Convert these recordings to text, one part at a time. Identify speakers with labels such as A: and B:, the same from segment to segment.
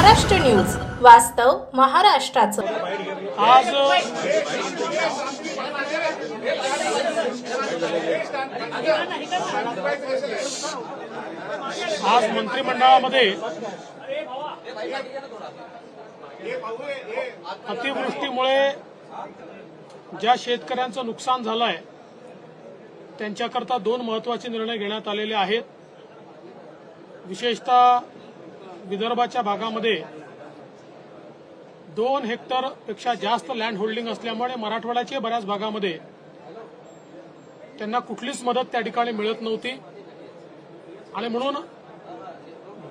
A: Maharashtra news, वास्तव महाराष्ट्राचं।
B: आज मंत्रिमंडळामध्ये अतिवृष्टीमुळे ज्या शेतकऱ्यांचं नुकसान झालंय त्यांच्याकरता दोन महत्त्वाचे निर्णय घेण्यात आलेले आहेत। विशेषतः विदर्भाच्या भागामध्ये 2 हेक्टरपेक्षा जास्त लँड होल्डिंग असल्यामुळे मराठवाड्याच्या बऱ्याच भागामध्ये त्यांना कुठलीच मदत त्या ठिकाणी मिळत नव्हती आणि म्हणून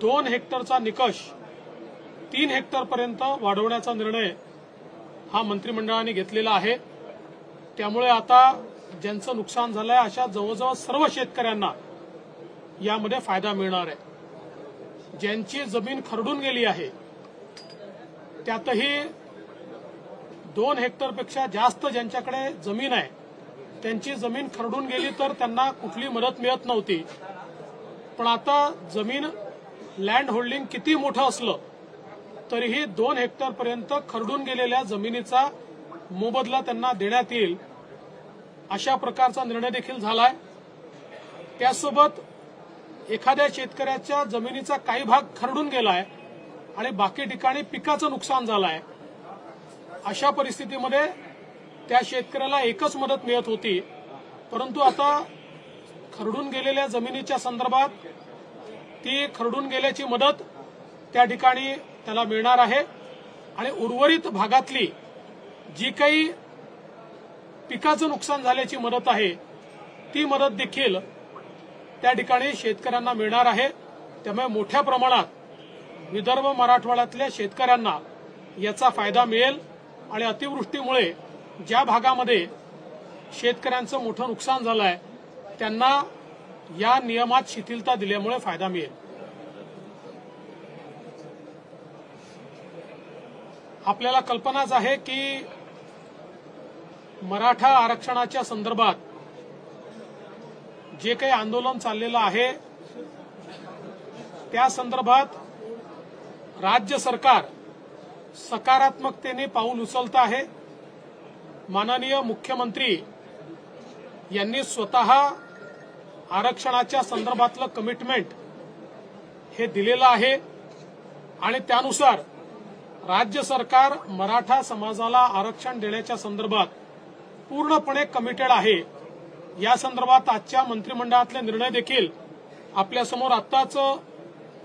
B: 2 हेक्टरचा निकष 3 हेक्टरपर्यंत वाढवण्याचा निर्णय हा मंत्रिमंडळाने घेतलेला आहे। त्यामुळे आता ज्यांचं नुकसान झालंय अशा जवळजवळ सर्व शेतकऱ्यांना यामध्ये फायदा मिळणार आहे। ज्यांची जमीन खरडून गेली आहे त्यातही 2 हेक्टरपेक्षा जास्त ज्यांच्याकडे जमीन आहे त्यांची जमीन खरडून गेली तर त्यांना कुठली मदत मिळत नव्हती। पण आता जमीन लँड होल्डिंग किती मोठं असलं तरीही 2 हेक्टरपर्यंत खरडून गेलेल्या जमिनीचा मोबदला त्यांना देण्यात येईल अशा प्रकारचा निर्णय देखील झालाय। त्यासोबत एखाद्या शेतकऱ्याच्या जमिनीचा काही भाग खरडून गेलाय आणि बाकी ठिकाणी पिकाचं नुकसान झालंय, अशा परिस्थितीमध्ये त्या शेतकऱ्याला एकच मदत मिळत होती, परंतु आता खरडून गेलेल्या जमिनीच्या संदर्भात ती खरडून गेल्याची मदत त्या ठिकाणी त्याला मिळणार आहे आणि उर्वरित भागातली जी काही पिकाचं नुकसान झाल्याची मदत आहे ती मदत देखील त्या ठिकाणी शेतकऱ्यांना मिळणार आहे। त्यामुळे मोठ्या प्रमाणात विदर्भ मराठवाड्यातल्या शेतकऱ्यांना याचा फायदा मिळेल आणि अतिवृष्टीमुळे ज्या भागामध्ये शेतकऱ्यांचं मोठं नुकसान झालंय त्यांना या नियमात शिथिलता दिल्यामुळे फायदा मिळेल। आपल्याला कल्पनाच आहे की मराठा आरक्षणाच्या संदर्भात जे काही आंदोलन चाललेलं आहे त्या संदर्भात राज्य सरकार सकारात्मकतेने पाऊल उचलत आहे। माननीय मुख्यमंत्री यांनी स्वतः आरक्षणाच्या संदर्भातलं कमिटमेंट हे दिलेलं आहे आणि त्यानुसार राज्य सरकार मराठा समाजाला आरक्षण देण्याच्या संदर्भात पूर्णपणे कमिटेड आहे। या संदर्भात आजच्या मंत्रिमंडळातले निर्णय देखील आपल्यासमोर आत्ताच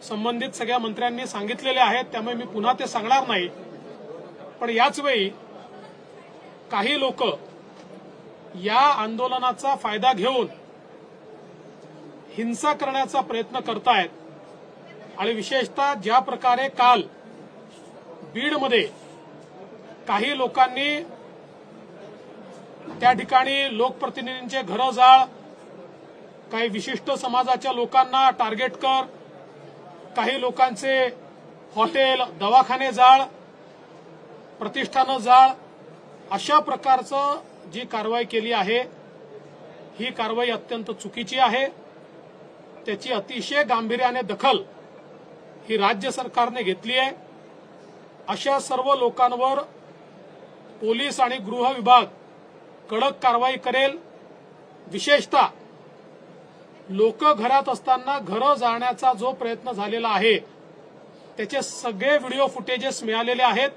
B: संबंधित सगळ्या मंत्र्यांनी सांगितलेले आहेत, त्यामुळे मी पुन्हा ते सांगणार नाही। पण याच वेळी काही लोक या आंदोलनाचा फायदा घेऊन हिंसा करण्याचा प्रयत्न करतायत आणि विशेषतः ज्या प्रकारे काल बीडमध्ये काही लोकांनी त्या ठिकाणी लोकप्रतिनिधींचे घरं जाळ, काही विशिष्ट समाजाच्या लोकांना टार्गेट कर, काही लोकांचे हॉटेल दवाखाने जाळ, प्रतिष्ठानं जाळ, अशा प्रकारचं जी कारवाई केली आहे ही कारवाई अत्यंत चुकीची आहे। त्याची अतिशय गांभीर्याने दखल ही राज्य सरकारने घेतली आहे। अशा सर्व लोकांवर पोलीस आणि गृह विभाग कडक कारवाई करेल। विशेषतः लोक घरात असताना घरं जाळण्याचा जो प्रयत्न झालेला आहे त्याचे सगळे व्हिडिओ फुटेजेस मिळालेले आहेत।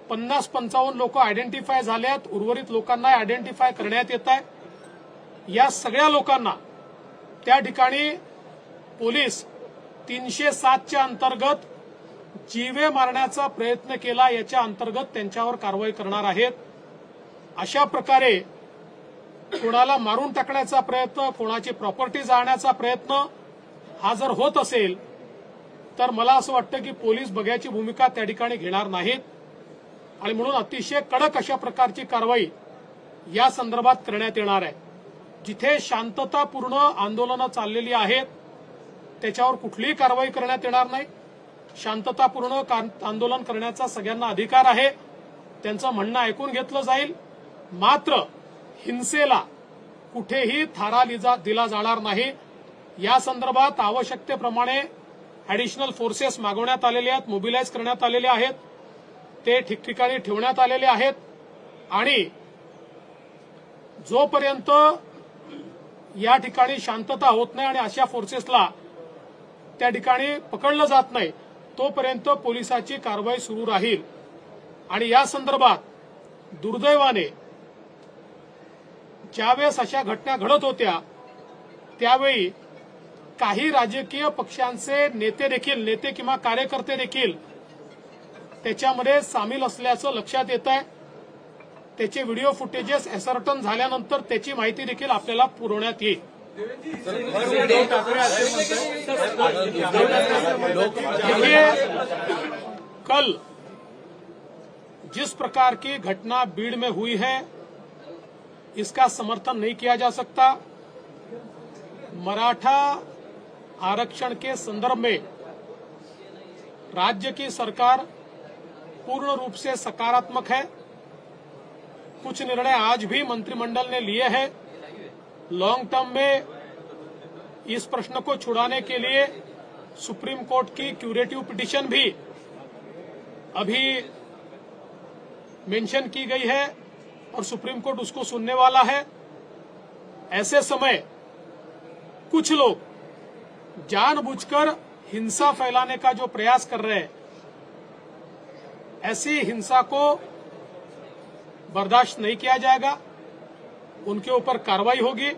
B: 50-55 लोक आयडेंटिफाय झाले आहेत, उर्वरित लोकांना आयडेंटिफाय करण्यात येत आहे। या सगळ्या लोकांना त्या ठिकाणी पोलीस 307च्या अंतर्गत जीवे मारण्याचा प्रयत्न केला याच्या अंतर्गत त्यांच्यावर कारवाई करणार आहेत। अशा प्रकारे कोणाला मारून टाकण्याचा प्रयत्न, कोणाची प्रॉपर्टी जाळण्याचा प्रयत्न हा जर होत असेल तर मला असं वाटतं की पोलीस बघ्याची भूमिका त्या ठिकाणी घेणार नाहीत आणि म्हणून अतिशय कडक अशा प्रकारची कारवाई या संदर्भात करण्यात येणार आहे। जिथे शांततापूर्ण आंदोलनं चाललेली आहेत त्याच्यावर कुठलीही कारवाई करण्यात येणार नाही। शांततापूर्ण आंदोलन करण्याचा सगळ्यांना अधिकार आहे, त्यांचं म्हणणं ऐकून घेतलं जाईल, मात्र हिंसेला कुठेही थारा दिला जाणार नाही। या संदर्भात आवश्यकतेप्रमाणे ॲडिशनल फोर्सेस मागवण्यात आलेले आहेत, मोबिलाइज करण्यात आलेले आहेत, ते ठिकठिकाणी ठेवण्यात आलेले आहेत आणि जोपर्यंत या ठिकाणी शांतता होत नाही आणि अशा फोर्सेसला त्या ठिकाणी पकडलं जात नाही तोपर्यंत पोलिसाची कारवाई सुरू राहील. आणि या संदर्भात दुर्दैवाने ज्यावेळेस अशा घटना घडत होत्या त्यावेळी काही राजकीय पक्षांचे नेते किंवा कार्यकर्ते देखील त्याच्यामध्ये सामील असल्याचं लक्षात येत आहे. त्याचे व्हिडिओ फुटेजेस असर्टन झाल्यानंतर त्याची माहिती देखील आपल्याला पुरवण्यात येईल. देखिए, कल जिस प्रकार की घटना बीड़ में हुई है इसका समर्थन नहीं किया जा सकता. मराठा आरक्षण के संदर्भ में राज्य की सरकार पूर्ण रूप से सकारात्मक है. कुछ निर्णय आज भी मंत्रिमंडल ने लिए हैं. लॉन्ग टर्म में इस प्रश्न को छुड़ाने के लिए सुप्रीम कोर्ट की क्यूरेटिव पिटीशन भी अभी मेंशन की गई है और सुप्रीम कोर्ट उसको सुनने वाला है. ऐसे समय कुछ लोग जानबूझकर हिंसा फैलाने का जो प्रयास कर रहे हैं, ऐसी हिंसा को बर्दाश्त नहीं किया जाएगा. उनके ऊपर कार्रवाई होगी.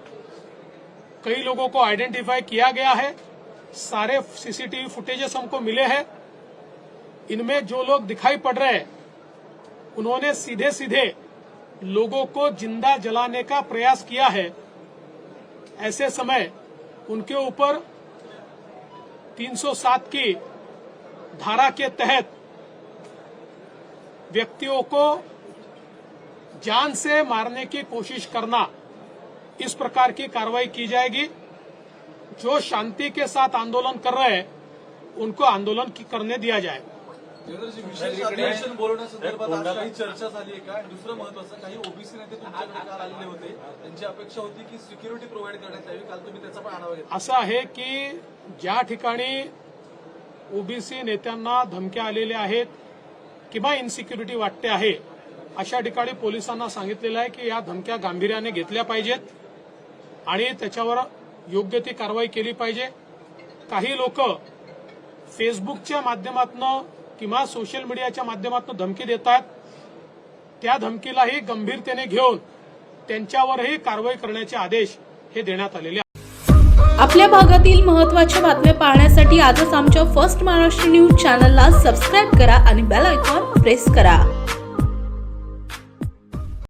B: कई लोगों को आइडेंटिफाई किया गया है. सारे सीसीटीवी फुटेजेस हमको मिले हैं. इनमें जो लोग दिखाई पड़ रहे हैं उन्होंने सीधे सीधे लोगों को जिंदा जलाने का प्रयास किया है. ऐसे समय उनके ऊपर 307 की धारा के तहत व्यक्तियों को जान से मारने की कोशिश करना, इस प्रकार की कार्रवाई की जाएगी. जो शांति के साथ आंदोलन कर रहे हैं उनको आंदोलन करने दिया जाएगा.
C: विशेष अधिवेशन बोलवण्यासंदर्भात आज काही चर्चा झाली आहे का? दुसरं महत्वाचं, काही ओबीसी नेते तुमच्याकडे काल आलेले होते, त्यांची अपेक्षा होती की सिक्युरिटी प्रोव्हाइड करण्यात यावी. काल तुम्ही त्याचा पण आढावा घेतला.
B: असं आहे की ज्या ठिकाणी ओबीसी नेत्यांना धमक्या आलेल्या आहेत किंवा इनसिक्युरिटी वाटते आहे अशा ठिकाणी पोलिसांना सांगितलेलं आहे की या धमक्या गांभीर्याने घेतल्या पाहिजेत आणि त्याच्यावर योग्य ती कारवाई केली पाहिजे. काही लोक फेसबुकच्या माध्यमातून किंवा सोशल मीडियाच्या माध्यमातून धमकी देतात. त्या धमकीलाही गंभीरतेने घेऊन त्यांच्यावरही कारवाई करण्याचे आदेश हे देण्यात आलेले आहेत.
A: आपल्या भागातील महत्त्वाच्या बातम्या पाहण्यासाठी आजच आमच्या फर्स्ट महाराष्ट्र न्यूज चॅनलला सबस्क्राईब करा आणि बेल आयकॉन प्रेस करा.